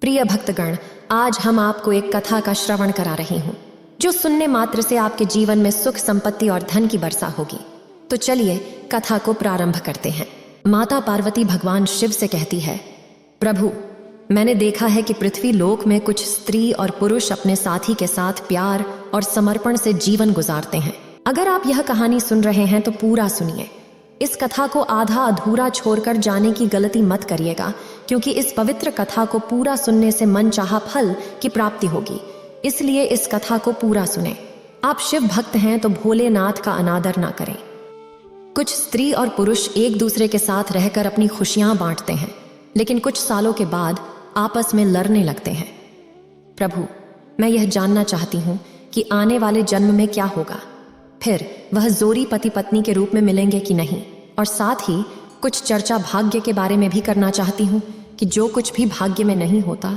प्रिय भक्तगण, आज हम आपको एक कथा का श्रवण करा रही हूँ जो सुनने मात्र से आपके जीवन में सुख, संपत्ति और धन की वर्षा होगी। तो चलिए कथा को प्रारंभ करते हैं। माता पार्वती भगवान शिव से कहती है, प्रभु, मैंने देखा है कि पृथ्वी लोक में कुछ स्त्री और पुरुष अपने साथी के साथ प्यार और समर्पण से जीवन गुजारते हैं। अगर आप यह कहानी सुन रहे हैं तो पूरा सुनिए। इस कथा को आधा अधूरा छोड़कर जाने की गलती मत करिएगा, क्योंकि इस पवित्र कथा को पूरा सुनने से मनचाहा फल की प्राप्ति होगी। इसलिए इस कथा को पूरा सुने। आप शिव भक्त हैं तो भोलेनाथ का अनादर ना करें। कुछ स्त्री और पुरुष एक दूसरे के साथ रहकर अपनी खुशियां बांटते हैं, लेकिन कुछ सालों के बाद आपस में लड़ने लगते हैं। प्रभु, मैं यह जानना चाहती हूँ कि आने वाले जन्म में क्या होगा। फिर वह जोड़ी पति पत्नी के रूप में मिलेंगे कि नहीं, और साथ ही कुछ चर्चा भाग्य के बारे में भी करना चाहती हूँ कि जो कुछ भी भाग्य में नहीं होता,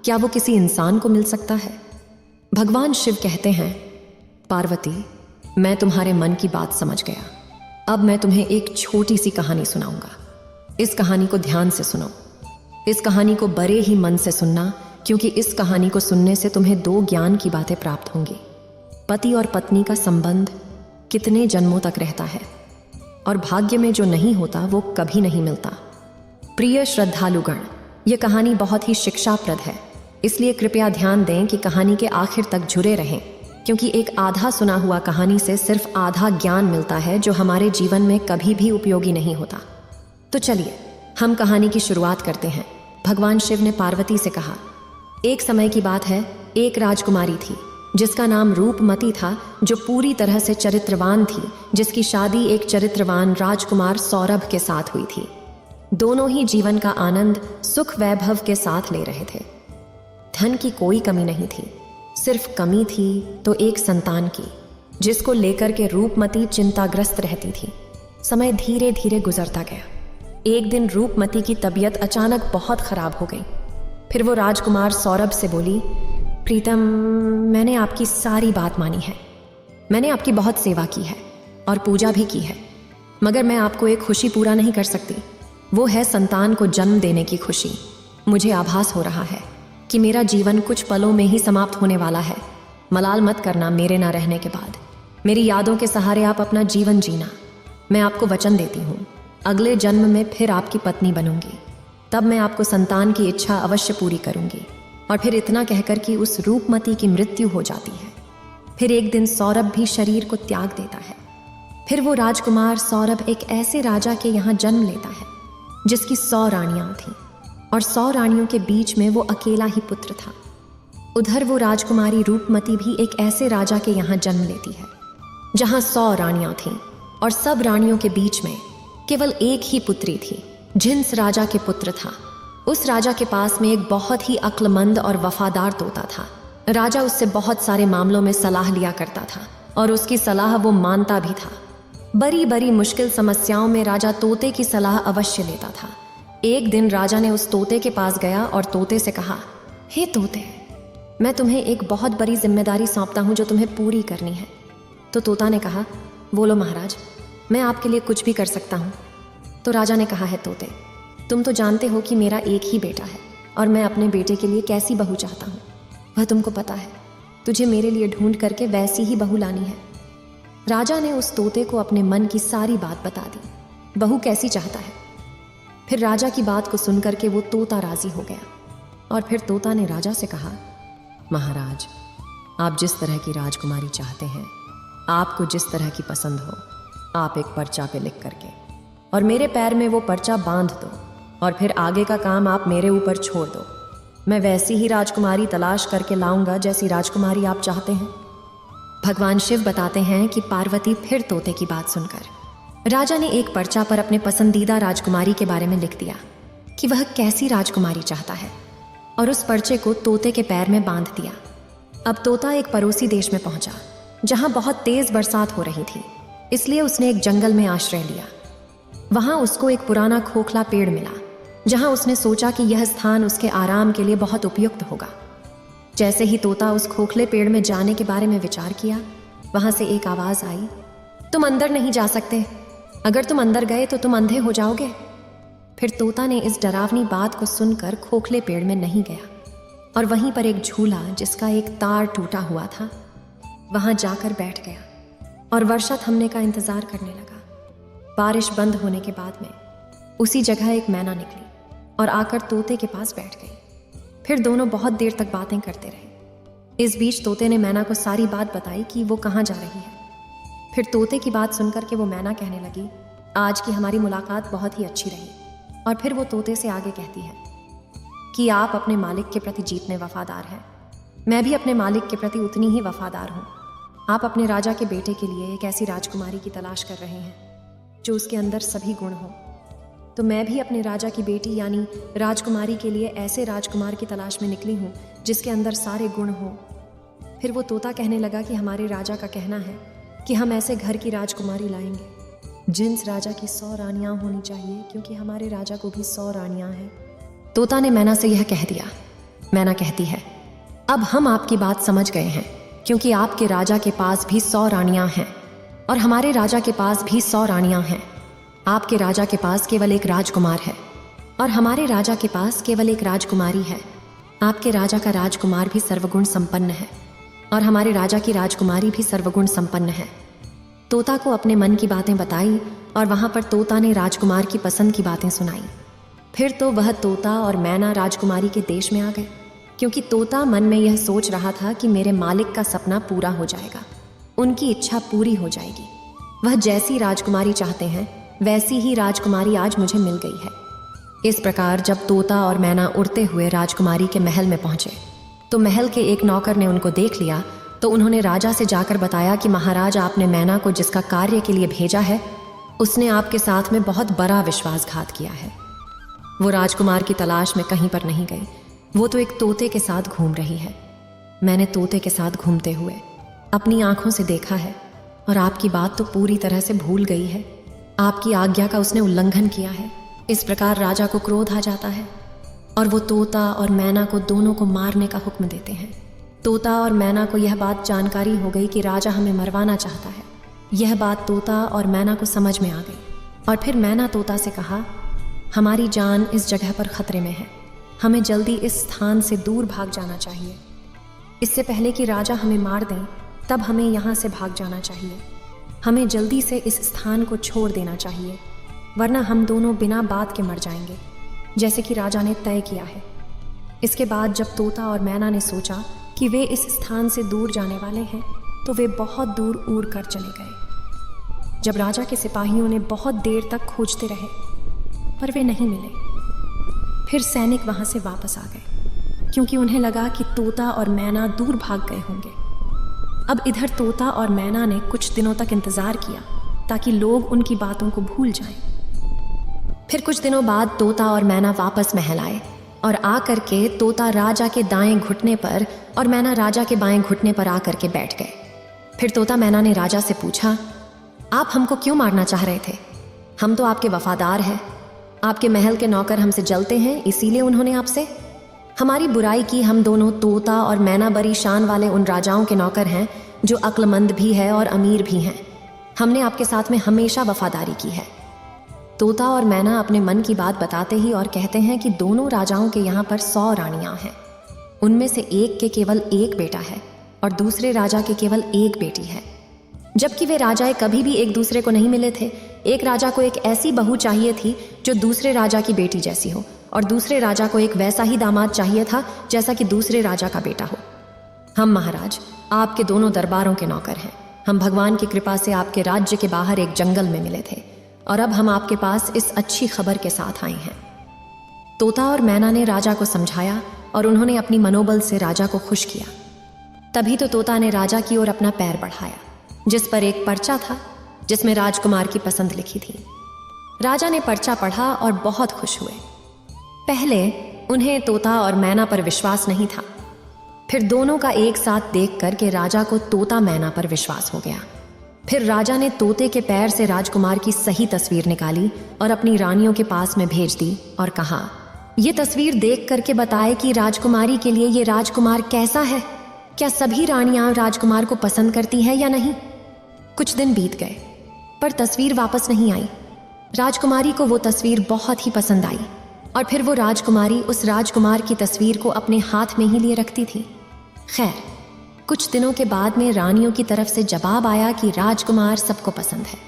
क्या वो किसी इंसान को मिल सकता है। भगवान शिव कहते हैं, पार्वती, मैं तुम्हारे मन की बात समझ गया। अब मैं तुम्हें एक छोटी सी कहानी सुनाऊंगा। इस कहानी को ध्यान से सुनो। इस कहानी को बड़े ही मन से सुनना, क्योंकि इस कहानी को सुनने से तुम्हें दो ज्ञान की बातें प्राप्त होंगी। पति और पत्नी का संबंध कितने जन्मों तक रहता है, और भाग्य में जो नहीं होता वो कभी नहीं मिलता। प्रिय श्रद्धालुगण, यह कहानी बहुत ही शिक्षाप्रद है, इसलिए कृपया ध्यान दें कि कहानी के आखिर तक जुड़े रहें, क्योंकि एक आधा सुना हुआ कहानी से सिर्फ आधा ज्ञान मिलता है जो हमारे जीवन में कभी भी उपयोगी नहीं होता। तो चलिए हम कहानी की शुरुआत करते हैं। भगवान शिव ने पार्वती से कहा, एक समय की बात है, एक राजकुमारी थी जिसका नाम रूपमती था, जो पूरी तरह से चरित्रवान थी, जिसकी शादी एक चरित्रवान राजकुमार सौरभ के साथ हुई थी। दोनों ही जीवन का आनंद सुख वैभव के साथ ले रहे थे। धन की कोई कमी नहीं थी, सिर्फ कमी थी तो एक संतान की, जिसको लेकर के रूपमती चिंताग्रस्त रहती थी। समय धीरे धीरे गुजरता गया। एक दिन रूपमती की तबीयत अचानक बहुत खराब हो गई। फिर वो राजकुमार सौरभ से बोली, प्रीतम, मैंने आपकी सारी बात मानी है। मैंने आपकी बहुत सेवा की है और पूजा भी की है, मगर मैं आपको एक खुशी पूरा नहीं कर सकती। वो है संतान को जन्म देने की खुशी। मुझे आभास हो रहा है कि मेरा जीवन कुछ पलों में ही समाप्त होने वाला है। मलाल मत करना मेरे ना रहने के बाद। मेरी यादों के सहारे आप अपना जीवन जीना। मैं आपको वचन देती हूँ, अगले जन्म में फिर आपकी पत्नी बनूंगी। तब मैं आपको संतान की इच्छा अवश्य पूरी करूंगी। और फिर इतना कहकर कि उस रूपमती की मृत्यु हो जाती है। फिर एक दिन सौरभ भी शरीर को त्याग देता है। फिर वो राजकुमार सौरभ एक ऐसे राजा के यहाँ जन्म लेता है जिसकी 100 रानियां थीं, और 100 रानियों के बीच में वो अकेला ही पुत्र था। उधर वो राजकुमारी रूपमती भी एक ऐसे राजा के यहाँ जन्म लेती है जहाँ 100 रानियां थीं, और सब रानियों के बीच में केवल एक ही पुत्री थी। जिन्स राजा के पुत्र था। उस राजा के पास में एक बहुत ही अक्लमंद और वफादार तोता था। राजा उससे बहुत सारे मामलों में सलाह लिया करता था, और उसकी सलाह वो मानता भी था। बड़ी बड़ी मुश्किल समस्याओं में राजा तोते की सलाह अवश्य लेता था। एक दिन राजा ने उस तोते के पास गया और तोते से कहा, हे तोते, मैं तुम्हें एक बहुत बड़ी जिम्मेदारी सौंपता हूँ जो तुम्हें पूरी करनी है। तो तोता ने कहा, बोलो महाराज, मैं आपके लिए कुछ भी कर सकता हूँ। तो राजा ने कहा, है तोते, तुम तो जानते हो कि मेरा एक ही बेटा है, और मैं अपने बेटे के लिए कैसी बहू चाहता हूँ वह तुमको पता है। तुझे मेरे लिए ढूंढ करके वैसी ही बहू लानी है। राजा ने उस तोते को अपने मन की सारी बात बता दी, बहू कैसी चाहता है। फिर राजा की बात को सुनकर के वो तोता राजी हो गया, और फिर तोता ने राजा से कहा, महाराज, आप जिस तरह की राजकुमारी चाहते हैं, आपको जिस तरह की पसंद हो, आप एक पर्चा पे लिख करके और मेरे पैर में वो पर्चा बांध दो, और फिर आगे का काम आप मेरे ऊपर छोड़ दो। मैं वैसी ही राजकुमारी तलाश करके लाऊंगा जैसी राजकुमारी आप चाहते हैं। भगवान शिव बताते हैं कि पार्वती फिर तोते की बात सुनकर राजा ने एक पर्चा पर अपने पसंदीदा राजकुमारी के बारे में लिख दिया कि वह कैसी राजकुमारी चाहता है, और उस पर्चे को तोते के पैर में बांध दिया। अब तोता एक पड़ोसी देश में पहुंचा जहां बहुत तेज बरसात हो रही थी, इसलिए उसने एक जंगल में आश्रय लिया। वहां उसको एक पुराना खोखला पेड़ मिला, जहां उसने सोचा कि यह स्थान उसके आराम के लिए बहुत उपयुक्त होगा। जैसे ही तोता उस खोखले पेड़ में जाने के बारे में विचार किया, वहां से एक आवाज आई, तुम अंदर नहीं जा सकते। अगर तुम अंदर गए तो तुम अंधे हो जाओगे। फिर तोता ने इस डरावनी बात को सुनकर खोखले पेड़ में नहीं गया। और वहीं पर एक झूला जिसका एक तार टूटा हुआ था वहां जाकर बैठ गया और वर्षा थमने का इंतजार करने लगा। बारिश बंद होने के बाद में उसी जगह एक मैना निकली और आकर तोते के पास बैठ गई। फिर दोनों बहुत देर तक बातें करते रहे। इस बीच तोते ने मैना को सारी बात बताई कि वो कहाँ जा रही है। फिर तोते की बात सुनकर के वो मैना कहने लगी, आज की हमारी मुलाकात बहुत ही अच्छी रही। और फिर वो तोते से आगे कहती है कि आप अपने मालिक के प्रति जीतने वफादार हैं। मैं भी अपने मालिक के प्रति उतनी ही वफादार हूँ। आप अपने राजा के बेटे के लिए एक ऐसी राजकुमारी की तलाश कर रहे हैं जो उसके अंदर सभी गुण हों। तो मैं भी अपने राजा की बेटी यानी राजकुमारी के लिए ऐसे राजकुमार की तलाश में निकली हूँ जिसके अंदर सारे गुण हों। फिर वो तोता कहने लगा कि हमारे राजा का कहना है कि हम ऐसे घर की राजकुमारी लाएंगे जिन्स राजा की 100 रानियां होनी चाहिए, क्योंकि हमारे राजा को भी 100 रानियां हैं। तोता ने मैना से यह कह दिया। मैना कहती है, अब हम आपकी बात समझ गए हैं, क्योंकि आपके राजा के पास भी 100 रानियां हैं और हमारे राजा के पास भी 100 रानियां हैं। आपके राजा के पास केवल एक राजकुमार है और हमारे राजा के पास केवल एक राजकुमारी है। आपके राजा का राजकुमार भी सर्वगुण संपन्न है और हमारे राजा की राजकुमारी भी सर्वगुण संपन्न है। तोता को अपने मन की बातें बताई और वहां पर तोता ने राजकुमार की पसंद की बातें सुनाई। फिर तो वह तोता और मैना राजकुमारी के देश में आ गए, क्योंकि तोता मन में यह सोच रहा था कि मेरे मालिक का सपना पूरा हो जाएगा, उनकी इच्छा पूरी हो जाएगी। वह जैसी राजकुमारी चाहते हैं वैसी ही राजकुमारी आज मुझे मिल गई है। इस प्रकार जब तोता और मैना उड़ते हुए राजकुमारी के महल में पहुंचे तो महल के एक नौकर ने उनको देख लिया। तो उन्होंने राजा से जाकर बताया कि महाराज, आपने मैना को जिसका कार्य के लिए भेजा है उसने आपके साथ में बहुत बड़ा विश्वासघात किया है। वो राजकुमार की तलाश में कहीं पर नहीं गई, वो तो एक तोते के साथ घूम रही है। मैंने तोते के साथ घूमते हुए अपनी आंखों से देखा है और आपकी बात तो पूरी तरह से भूल गई है। आपकी आज्ञा का उसने उल्लंघन किया है। इस प्रकार राजा को क्रोध आ जाता है और वो तोता और मैना को दोनों को मारने का हुक्म देते हैं। तोता और मैना को यह बात जानकारी हो गई कि राजा हमें मरवाना चाहता है। यह बात तोता और मैना को समझ में आ गई और फिर मैना तोता से कहा, हमारी जान इस जगह पर खतरे में है, हमें जल्दी इस स्थान से दूर भाग जाना चाहिए। इससे पहले कि राजा हमें मार दें तब हमें यहाँ से भाग जाना चाहिए। हमें जल्दी से इस स्थान को छोड़ देना चाहिए, वरना हम दोनों बिना बात के मर जाएंगे, जैसे कि राजा ने तय किया है। इसके बाद जब तोता और मैना ने सोचा कि वे इस स्थान से दूर जाने वाले हैं तो वे बहुत दूर उड़ कर चले गए। जब राजा के सिपाहियों ने बहुत देर तक खोजते रहे पर वे नहीं मिले, फिर सैनिक वहां से वापस आ गए, क्योंकि उन्हें लगा कि तोता और मैना दूर भाग गए होंगे। अब इधर तोता और मैना ने कुछ दिनों तक इंतजार किया ताकि लोग उनकी बातों को भूल जाएं। फिर कुछ दिनों बाद तोता और मैना वापस महल आए और आकर के तोता राजा के दाएं घुटने पर और मैना राजा के बाएं घुटने पर आकर के बैठ गए। फिर तोता मैना ने राजा से पूछा, आप हमको क्यों मारना चाह रहे थे? हम तो आपके वफादार हैं, आपके महल के नौकर हमसे जलते हैं, इसीलिए उन्होंने आपसे हमारी बुराई की। हम दोनों तोता और मैना बड़ी शान वाले उन राजाओं के नौकर हैं जो अक्लमंद भी है और अमीर भी हैं। हमने आपके साथ में हमेशा वफादारी की है। तोता और मैना अपने मन की बात बताते ही और कहते हैं कि दोनों राजाओं के यहाँ पर 100 रानियां हैं। उनमें से एक के केवल एक बेटा है और दूसरे राजा के केवल एक बेटी है, जबकि वे राजाएं कभी भी एक दूसरे को नहीं मिले थे। एक राजा को एक ऐसी बहू चाहिए थी जो दूसरे राजा की बेटी जैसी हो और दूसरे राजा को एक वैसा ही दामाद चाहिए था जैसा कि दूसरे राजा का बेटा हो। हम महाराज आपके दोनों दरबारों के नौकर हैं। हम भगवान की कृपा से आपके राज्य के बाहर एक जंगल में मिले थे और अब हम आपके पास इस अच्छी खबर के साथ आए हैं। तोता और मैना ने राजा को समझाया और उन्होंने अपनी मनोबल से राजा को खुश किया। तभी तो तोता ने राजा की ओर अपना पैर बढ़ाया, जिस पर एक पर्चा था जिसमें राजकुमार की पसंद लिखी थी। राजा ने पर्चा पढ़ा और बहुत खुश हुए। पहले उन्हें तोता और मैना पर विश्वास नहीं था, फिर दोनों का एक साथ देख कर के राजा को तोता मैना पर विश्वास हो गया। फिर राजा ने तोते के पैर से राजकुमार की सही तस्वीर निकाली और अपनी रानियों के पास में भेज दी और कहा, ये तस्वीर देख करके बताए कि राजकुमारी के लिए ये राजकुमार कैसा है। क्या सभी रानियां राजकुमार को पसंद करती है या नहीं? कुछ दिन बीत गए पर तस्वीर वापस नहीं आई। राजकुमारी को वो तस्वीर बहुत ही पसंद आई और फिर वो राजकुमारी उस राजकुमार की तस्वीर को अपने हाथ में ही लिए रखती थी। खैर, कुछ दिनों के बाद में रानियों की तरफ से जवाब आया कि राजकुमार सबको पसंद है,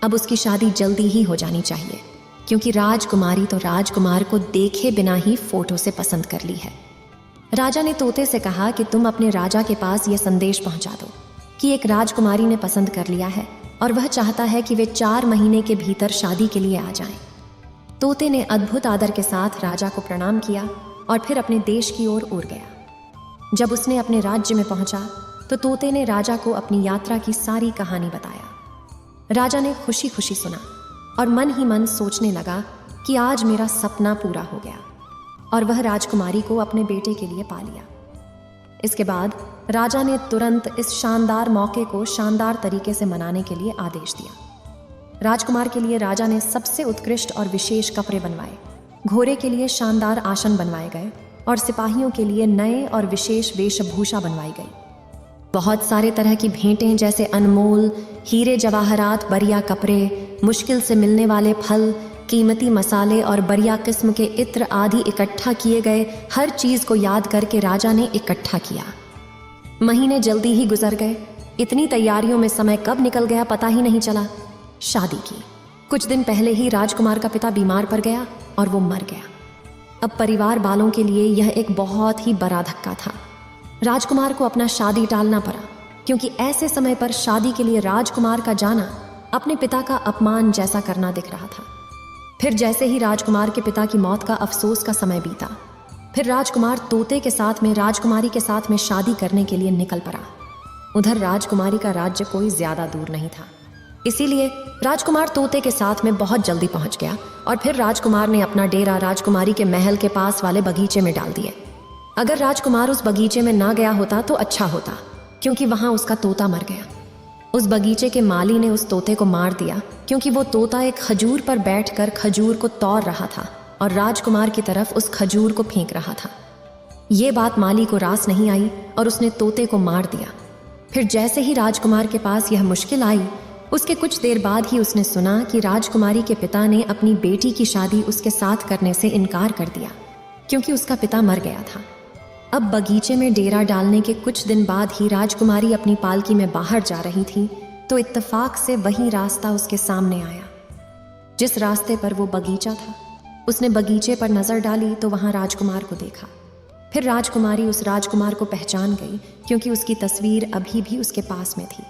अब उसकी शादी जल्दी ही हो जानी चाहिए, क्योंकि राजकुमारी तो राजकुमार को देखे बिना ही फोटो से पसंद कर ली है। राजा ने तोते से कहा कि तुम अपने राजा के पास यह संदेश पहुंचा दो कि एक राजकुमारी ने पसंद कर लिया है और वह चाहता है कि वे 4 महीने के भीतर शादी के लिए आ जाएं। तोते ने अद्भुत आदर के साथ राजा को प्रणाम किया और फिर अपने देश की ओर उड़ गया। जब उसने अपने राज्य में पहुंचा तो तोते ने राजा को अपनी यात्रा की सारी कहानी बताया। राजा ने खुशी खुशी सुना और मन ही मन सोचने लगा कि आज मेरा सपना पूरा हो गया, और वह राजकुमारी को अपने बेटे के लिए पा लिया। इसके बाद राजा ने तुरंत इस शानदार मौके को शानदार तरीके से मनाने के लिए आदेश दिया। राजकुमार के लिए राजा ने सबसे उत्कृष्ट और विशेष कपड़े बनवाए, घोड़े के लिए शानदार आसन बनवाए गए और सिपाहियों के लिए नए और विशेष वेशभूषा बनवाई गई। बहुत सारे तरह की भेंटें जैसे अनमोल हीरे जवाहरात, बढ़िया कपड़े, मुश्किल से मिलने वाले फल, कीमती मसाले और बढ़िया किस्म के इत्र आदि इकट्ठा किए गए। हर चीज को याद करके राजा ने इकट्ठा किया। महीने जल्दी ही गुजर गए। इतनी तैयारियों में समय कब निकल गया पता ही नहीं चला। शादी की कुछ दिन पहले ही राजकुमार का पिता बीमार पड़ गया और वो मर गया। अब परिवार वालों के लिए यह एक बहुत ही बड़ा धक्का था। राजकुमार को अपना शादी टालना पड़ा, क्योंकि ऐसे समय पर शादी के लिए राजकुमार का जाना अपने पिता का अपमान जैसा करना दिख रहा था। फिर जैसे ही राजकुमार के पिता की मौत का अफसोस का समय बीता, फिर राजकुमार तोते के साथ में राजकुमारी के साथ में शादी करने के लिए निकल पड़ा। उधर राजकुमारी का राज्य कोई ज्यादा दूर नहीं था, इसीलिए राजकुमार तोते के साथ में बहुत जल्दी पहुंच गया और फिर राजकुमार ने अपना डेरा राजकुमारी के महल के पास वाले बगीचे में डाल दिए। अगर राजकुमार उस बगीचे में ना गया होता तो अच्छा होता, क्योंकि वहां उसका तोता मर गया। उस बगीचे के माली ने उस तोते को मार दिया, क्योंकि वो तोता एक खजूर पर बैठकर खजूर को तोड़ रहा था और राजकुमार की तरफ उस खजूर को फेंक रहा था। ये बात माली को रास नहीं आई और उसने तोते को मार दिया। फिर जैसे ही राजकुमार के पास यह मुश्किल आई, उसके कुछ देर बाद ही उसने सुना कि राजकुमारी के पिता ने अपनी बेटी की शादी उसके साथ करने से इनकार कर दिया, क्योंकि उसका पिता मर गया था। अब बगीचे में डेरा डालने के कुछ दिन बाद ही राजकुमारी अपनी पालकी में बाहर जा रही थी तो इत्तेफाक से वही रास्ता उसके सामने आया जिस रास्ते पर वो बगीचा था। उसने बगीचे पर नजर डाली तो वहां राजकुमार को देखा। फिर राजकुमारी उस राजकुमार को पहचान गई, क्योंकि उसकी तस्वीर अभी भी उसके पास में थी।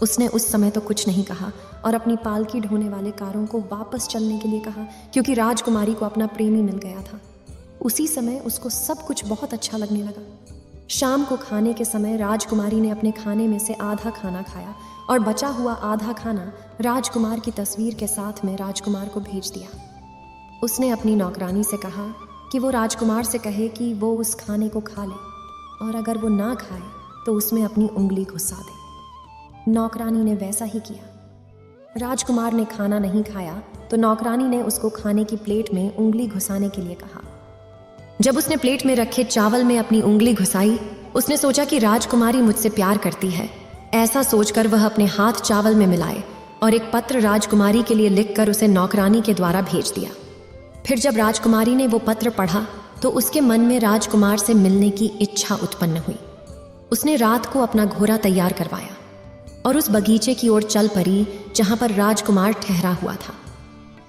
उसने उस समय तो कुछ नहीं कहा और अपनी पालकी ढोने वाले कारों को वापस चलने के लिए कहा, क्योंकि राजकुमारी को अपना प्रेमी मिल गया था। उसी समय उसको सब कुछ बहुत अच्छा लगने लगा। शाम को खाने के समय राजकुमारी ने अपने खाने में से आधा खाना खाया और बचा हुआ आधा खाना राजकुमार की तस्वीर के साथ में राजकुमार को भेज दिया। उसने अपनी नौकरानी से कहा कि वो राजकुमार से कहे कि वो उस खाने को खा ले और अगर वो ना खाए तो उसमें अपनी उंगली घुसा दे। नौकरानी ने वैसा ही किया। राजकुमार ने खाना नहीं खाया तो नौकरानी ने उसको खाने की प्लेट में उंगली घुसाने के लिए कहा। जब उसने प्लेट में रखे चावल में अपनी उंगली घुसाई, उसने सोचा कि राजकुमारी मुझसे प्यार करती है। ऐसा सोचकर वह अपने हाथ चावल में मिलाए और एक पत्र राजकुमारी के लिए लिखकर उसे नौकरानी के द्वारा भेज दिया। फिर जब राजकुमारी ने वो पत्र पढ़ा तो उसके मन में राजकुमार से मिलने की इच्छा उत्पन्न हुई। उसने रात को अपना घोड़ा तैयार करवाया और उस बगीचे की ओर चल पड़ी जहां पर राजकुमार ठहरा हुआ था।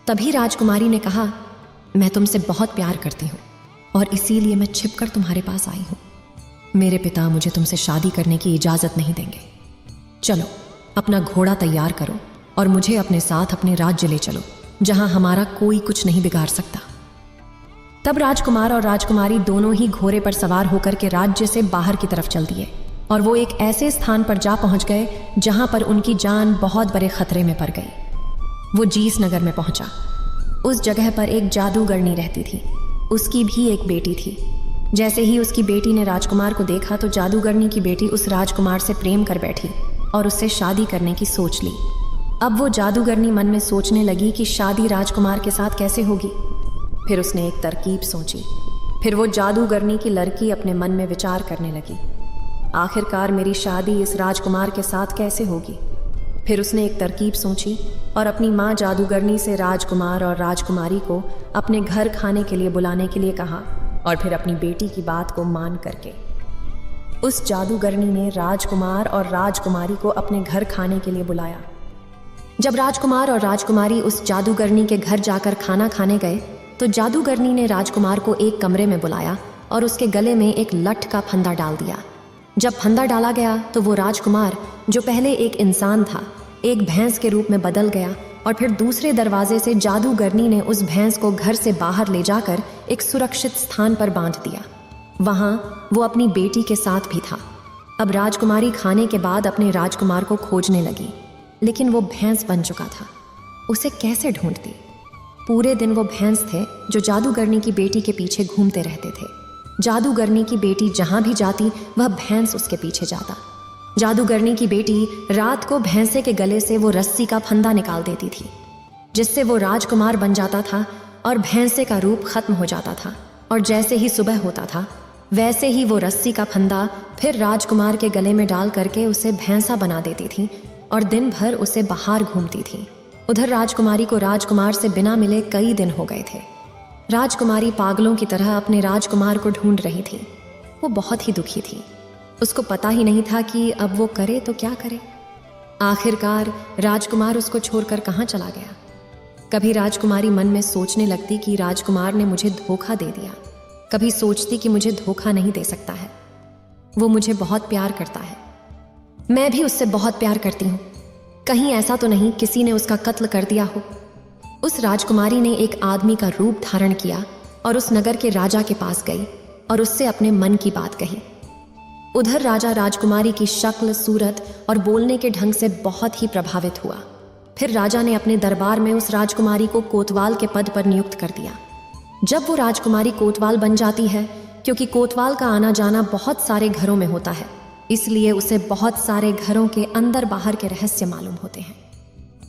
तभी राजकुमारी ने कहा, मैं तुमसे बहुत प्यार करती हूँ और इसीलिए मैं छिपकर तुम्हारे पास आई हूं। मेरे पिता मुझे तुमसे शादी करने की इजाजत नहीं देंगे। चलो अपना घोड़ा तैयार करो और मुझे अपने साथ अपने राज्य ले चलो, जहां हमारा कोई कुछ नहीं बिगाड़ सकता। तब राजकुमार और राजकुमारी दोनों ही घोड़े पर सवार होकर के राज्य से बाहर की तरफ चल दिए और वो एक ऐसे स्थान पर जा पहुंच गए जहां पर उनकी जान बहुत बड़े खतरे में पड़ गई। वो जीस नगर में पहुंचा। उस जगह पर एक जादूगरनी रहती थी। उसकी भी एक बेटी थी। जैसे ही उसकी बेटी ने राजकुमार को देखा तो जादूगरनी की बेटी उस राजकुमार से प्रेम कर बैठी और उससे शादी करने की सोच ली। अब वो जादूगरनी मन में सोचने लगी कि शादी राजकुमार के साथ कैसे होगी। फिर उसने एक तरकीब सोची। फिर वो जादूगरनी की लड़की अपने मन में विचार करने लगी, आखिरकार मेरी शादी इस राजकुमार के साथ कैसे होगी। फिर उसने एक तरकीब सोची और अपनी माँ जादूगरनी से राजकुमार और राजकुमारी को अपने घर खाने के लिए बुलाने के लिए कहा और फिर अपनी बेटी की बात को मान करके उस जादूगरनी ने राजकुमार और राजकुमारी को अपने घर खाने के लिए बुलाया। जब राजकुमार और राजकुमारी उस जादूगरनी के घर जाकर खाना खाने गए तो जादूगरनी ने राजकुमार को एक कमरे में बुलाया और उसके गले में एक लठ का फंदा डाल दिया। जब फंदा डाला गया तो वो राजकुमार, जो पहले एक इंसान था, एक भैंस के रूप में बदल गया और फिर दूसरे दरवाजे से जादूगरनी ने उस भैंस को घर से बाहर ले जाकर एक सुरक्षित स्थान पर बांध दिया। वहां वो अपनी बेटी के साथ भी था। अब राजकुमारी खाने के बाद अपने राजकुमार को खोजने लगी, लेकिन वो भैंस बन चुका था। उसे कैसे ढूंढती? पूरे दिन वो भैंस थे जो जादूगरनी की बेटी के पीछे घूमते रहते थे। जादूगरनी की बेटी जहां भी जाती वह भैंस उसके पीछे जाता। जादूगरनी की बेटी रात को भैंसे के गले से वो रस्सी का फंदा निकाल देती थी, जिससे वो राजकुमार बन जाता था और भैंसे का रूप खत्म हो जाता था। और जैसे ही सुबह होता था वैसे ही वो रस्सी का फंदा फिर राजकुमार के गले में डाल करके उसे भैंसा बना देती थी और दिन भर उसे बाहर घूमती थी। उधर राजकुमारी को राजकुमार से बिना मिले कई दिन हो गए थे। राजकुमारी पागलों की तरह अपने राजकुमार को ढूंढ रही थी। वो बहुत ही दुखी थी। उसको पता ही नहीं था कि अब वो करे तो क्या करे। आखिरकार राजकुमार उसको छोड़कर कहाँ चला गया। कभी राजकुमारी मन में सोचने लगती कि राजकुमार ने मुझे धोखा दे दिया, कभी सोचती कि मुझे धोखा नहीं दे सकता है, वो मुझे बहुत प्यार करता है, मैं भी उससे बहुत प्यार करती हूँ, कहीं ऐसा तो नहीं किसी ने उसका कत्ल कर दिया हो। उस राजकुमारी ने एक आदमी का रूप धारण किया और उस नगर के राजा के पास गई और उससे अपने मन की बात कही। उधर राजा राजकुमारी की शक्ल, सूरत और बोलने के ढंग से बहुत ही प्रभावित हुआ। फिर राजा ने अपने दरबार में उस राजकुमारी को कोतवाल के पद पर नियुक्त कर दिया। जब वो राजकुमारी कोतवाल बन जाती है, क्योंकि कोतवाल का आना जाना बहुत सारे घरों में होता है, इसलिए उसे बहुत सारे घरों के अंदर बाहर के रहस्य मालूम होते हैं।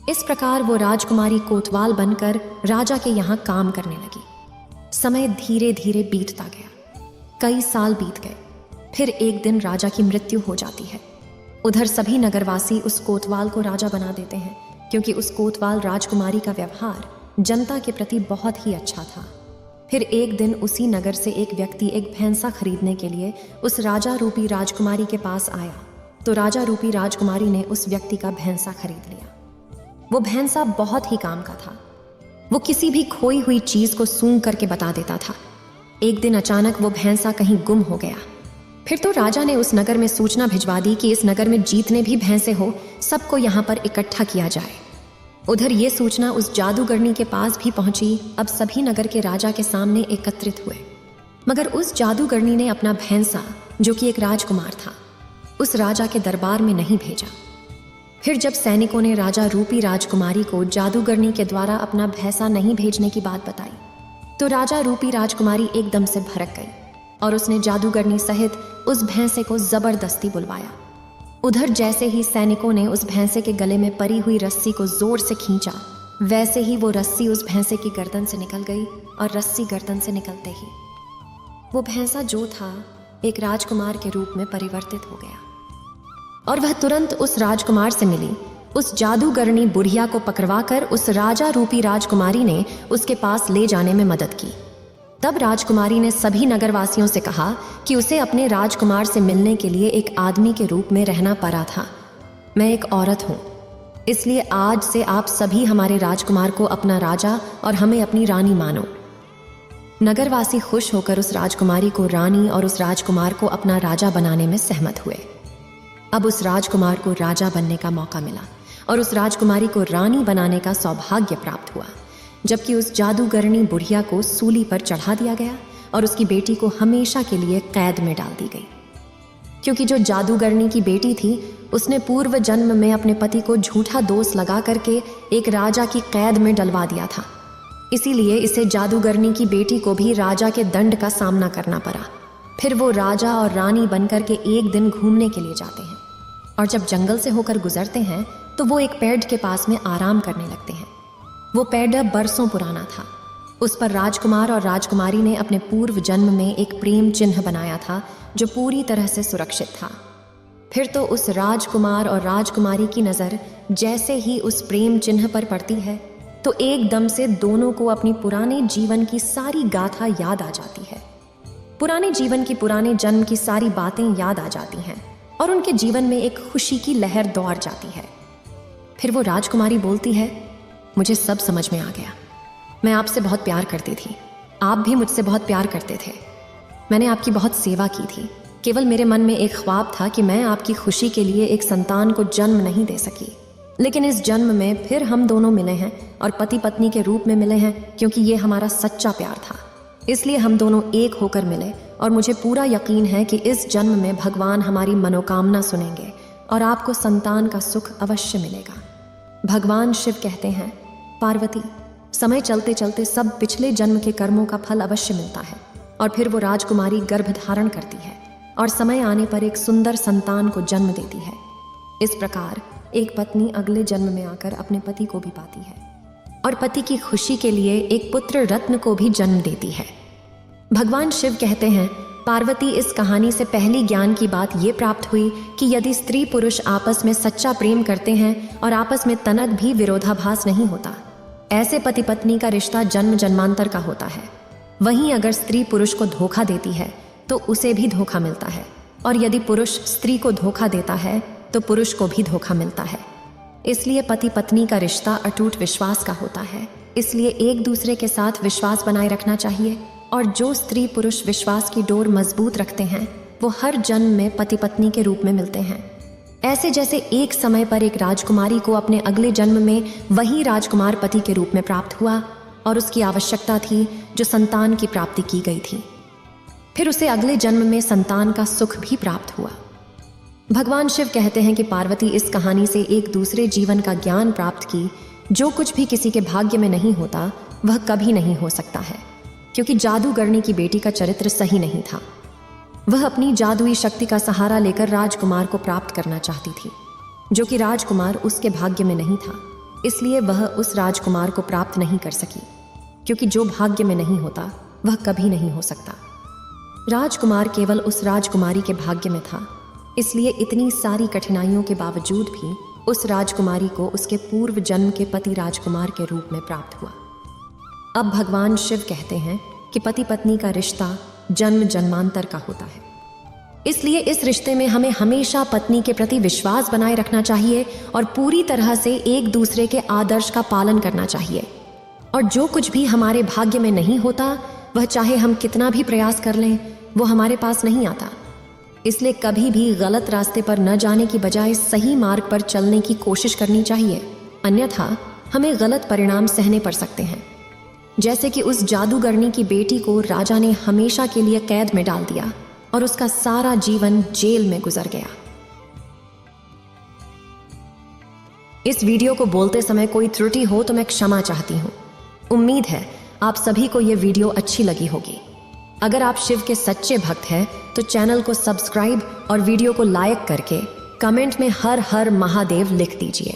इस प्रकार वो राजकुमारी कोतवाल बनकर राजा के यहाँ काम करने लगी। समय धीरे धीरे बीतता गया, कई साल बीत गए। फिर एक दिन राजा की मृत्यु हो जाती है। उधर सभी नगरवासी उस कोतवाल को राजा बना देते हैं, क्योंकि उस कोतवाल राजकुमारी का व्यवहार जनता के प्रति बहुत ही अच्छा था। फिर एक दिन उसी नगर से एक व्यक्ति एक भैंसा खरीदने के लिए उस राजा रूपी राजकुमारी के पास आया, तो राजा रूपी राजकुमारी ने उस व्यक्ति का भैंसा खरीद लिया। वो भैंसा बहुत ही काम का था। वो किसी भी खोई हुई चीज को सूंघ करके बता देता था। एक दिन अचानक वो भैंसा कहीं गुम हो गया। फिर तो राजा ने उस नगर में सूचना भिजवा दी कि इस नगर में जितने भी भैंसे हो सबको यहाँ पर इकट्ठा किया जाए। उधर ये सूचना उस जादूगरनी के पास भी पहुंची। अब सभी नगर के राजा के सामने एकत्रित हुए, मगर उस जादूगरनी ने अपना भैंसा, जो कि एक राजकुमार था, उस राजा के दरबार में नहीं भेजा। फिर जब सैनिकों ने राजा रूपी राजकुमारी को जादूगरनी के द्वारा अपना भैंसा नहीं भेजने की बात बताई, तो राजा रूपी राजकुमारी एकदम से भड़क गई और उसने जादूगरनी सहित उस भैंसे को जबरदस्ती बुलवाया। उधर जैसे ही सैनिकों ने उस भैंसे के गले में परी हुई रस्सी को जोर से खींचा, वैसे ही वो रस्सी उस भैंसे की गर्दन से निकल गई और रस्सी गर्दन से निकलते ही वो भैंसा जो था एक राजकुमार के रूप में परिवर्तित हो गया और वह तुरंत उस राजकुमार से मिली। उस जादूगरनी बुढ़िया को पकड़वाकर उस राजा रूपी राजकुमारी ने उसके पास ले जाने में मदद की। तब राजकुमारी ने सभी नगरवासियों से कहा कि उसे अपने राजकुमार से मिलने के लिए एक आदमी के रूप में रहना पड़ा था। मैं एक औरत हूँ, इसलिए आज से आप सभी हमारे राजकुमार को अपना राजा और हमें अपनी रानी मानो। नगरवासी खुश होकर उस राजकुमारी को रानी और उस राजकुमार को अपना राजा बनाने में सहमत हुए। अब उस राजकुमार को राजा बनने का मौका मिला और उस राजकुमारी को रानी बनाने का सौभाग्य प्राप्त हुआ, जबकि उस जादूगरनी बुढ़िया को सूली पर चढ़ा दिया गया और उसकी बेटी को हमेशा के लिए कैद में डाल दी गई। क्योंकि जो जादूगरनी की बेटी थी उसने पूर्व जन्म में अपने पति को झूठा दोष लगा करके एक राजा की कैद में डलवा दिया था, इसीलिए इसे जादूगरनी की बेटी को भी राजा के दंड का सामना करना पड़ा। फिर वो राजा और रानी बनकर के एक दिन घूमने के लिए जाते हैं और जब जंगल से होकर गुजरते हैं तो वो एक पेड़ के पास में आराम करने लगते हैं। वो पेड़ बरसों पुराना था। उस पर राजकुमार और राजकुमारी ने अपने पूर्व जन्म में एक प्रेम चिन्ह बनाया था जो पूरी तरह से सुरक्षित था। फिर तो उस राजकुमार और राजकुमारी की नज़र जैसे ही उस प्रेम चिन्ह पर पड़ती है तो एकदम से दोनों को अपनी पुराने जीवन की सारी गाथा याद आ जाती है। पुराने जीवन की पुराने जन्म की सारी बातें याद आ जाती हैं और उनके जीवन में एक खुशी की लहर दौड़ जाती है। फिर वो राजकुमारी बोलती है, मुझे सब समझ में आ गया। मैं आपसे बहुत प्यार करती थी, आप भी मुझसे बहुत प्यार करते थे। मैंने आपकी बहुत सेवा की थी। केवल मेरे मन में एक ख्वाब था कि मैं आपकी खुशी के लिए एक संतान को जन्म नहीं दे सकी, लेकिन इस जन्म में फिर हम दोनों मिले हैं और पति पत्नी के रूप में मिले हैं, क्योंकि ये हमारा सच्चा प्यार था। इसलिए हम दोनों एक होकर मिले और मुझे पूरा यकीन है कि इस जन्म में भगवान हमारी मनोकामना सुनेंगे और आपको संतान का सुख अवश्य मिलेगा। भगवान शिव कहते हैं, पार्वती, समय चलते चलते सब पिछले जन्म के कर्मों का फल अवश्य मिलता है। और फिर वो राजकुमारी गर्भ धारण करती है और समय आने पर एक सुंदर संतान को जन्म देती है। इस प्रकार एक पत्नी अगले जन्म में आकर अपने पति को भी पाती है और पति की खुशी के लिए एक पुत्र रत्न को भी जन्म देती है। भगवान शिव कहते हैं, पार्वती, इस कहानी से पहली ज्ञान की बात ये प्राप्त हुई कि यदि स्त्री पुरुष आपस में सच्चा प्रेम करते हैं और आपस में तनक भी विरोधाभास नहीं होता, ऐसे पति पत्नी का रिश्ता जन्म जन्मांतर का होता है। वहीं अगर स्त्री पुरुष को धोखा देती है तो उसे भी धोखा मिलता है, और यदि पुरुष स्त्री को धोखा देता है तो पुरुष को भी धोखा मिलता है। इसलिए पति पत्नी का रिश्ता अटूट विश्वास का होता है। इसलिए एक दूसरे के साथ विश्वास बनाए रखना चाहिए, और जो स्त्री पुरुष विश्वास की डोर मजबूत रखते हैं वो हर जन्म में पति पत्नी के रूप में मिलते हैं। ऐसे जैसे एक समय पर एक राजकुमारी को अपने अगले जन्म में वही राजकुमार पति के रूप में प्राप्त हुआ और उसकी आवश्यकता थी जो संतान की प्राप्ति की गई थी। फिर उसे अगले जन्म में संतान का सुख भी प्राप्त हुआ। भगवान शिव कहते हैं कि पार्वती, इस कहानी से एक दूसरे जीवन का ज्ञान प्राप्त की। जो कुछ भी किसी के भाग्य में नहीं होता वह कभी नहीं हो सकता है, क्योंकि जादूगरनी की बेटी का चरित्र सही नहीं था। वह अपनी जादुई शक्ति का सहारा लेकर राजकुमार को प्राप्त करना चाहती थी, जो कि राजकुमार उसके भाग्य में नहीं था। इसलिए वह उस राजकुमार को प्राप्त नहीं कर सकी, क्योंकि जो भाग्य में नहीं होता वह कभी नहीं हो सकता। राजकुमार केवल उस राजकुमारी के भाग्य में था, इसलिए इतनी सारी कठिनाइयों के बावजूद भी उस राजकुमारी को उसके पूर्व जन्म के पति राजकुमार के रूप में प्राप्त हुआ। अब भगवान शिव कहते हैं कि पति पत्नी का रिश्ता जन्म जन्मांतर का होता है। इसलिए इस रिश्ते में हमें हमेशा पत्नी के प्रति विश्वास बनाए रखना चाहिए और पूरी तरह से एक दूसरे के आदर्श का पालन करना चाहिए। और जो कुछ भी हमारे भाग्य में नहीं होता, वह चाहे हम कितना भी प्रयास कर लें, वो हमारे पास नहीं आता। इसलिए कभी भी गलत रास्ते पर न जाने की बजाय सही मार्ग पर चलने की कोशिश करनी चाहिए, अन्यथा हमें गलत परिणाम सहने पड़ सकते हैं। जैसे कि उस जादूगरनी की बेटी को राजा ने हमेशा के लिए कैद में डाल दिया और उसका सारा जीवन जेल में गुजर गया। इस वीडियो को बोलते समय कोई त्रुटि हो तो मैं क्षमा चाहती हूँ। उम्मीद है आप सभी को यह वीडियो अच्छी लगी होगी। अगर आप शिव के सच्चे भक्त हैं तो चैनल को सब्सक्राइब और वीडियो को लाइक करके कमेंट में हर हर महादेव लिख दीजिए।